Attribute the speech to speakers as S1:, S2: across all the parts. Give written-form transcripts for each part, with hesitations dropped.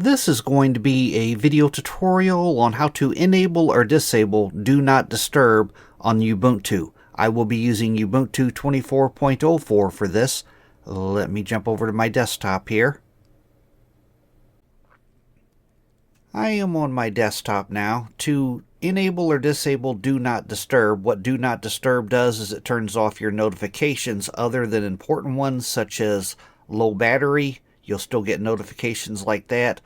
S1: This is going to be a video tutorial on how to enable or disable Do Not Disturb on Ubuntu. I will be using Ubuntu 24.04 for this. Let me jump over to my desktop here. I am on my desktop now. To enable or disable Do Not Disturb, what Do Not Disturb does is it turns off your notifications other than important ones such as low battery. You'll still get notifications like that.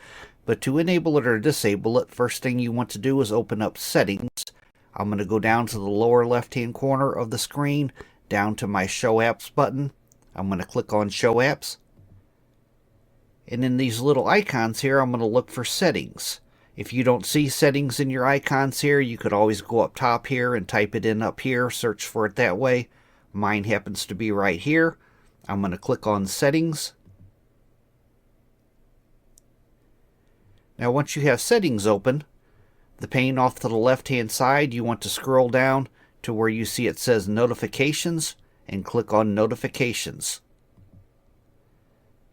S1: But to enable it or disable it, first thing you want to do is open up Settings. I'm going to go down to the lower left-hand corner of the screen, down to my Show Apps button. I'm going to click on Show Apps. And in these little icons here, I'm going to look for Settings. If you don't see Settings in your icons here, you could always go up top here and type it in up here, search for it that way. Mine happens to be right here. I'm going to click on Settings. Now once you have Settings open, the pane off to the left hand side, you want to scroll down to where you see it says Notifications and click on Notifications.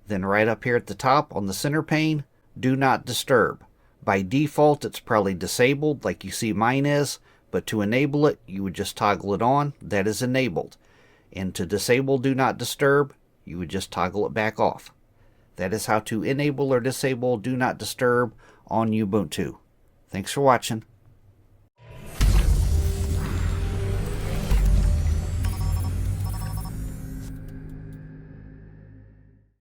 S1: Then right up here at the top on the center pane, Do Not Disturb. By default it's probably disabled like you see mine is, but to enable it you would just toggle it on. That is enabled. And to disable Do Not Disturb, you would just toggle it back off. That is how to enable or disable Do Not Disturb on Ubuntu. Thanks for watching.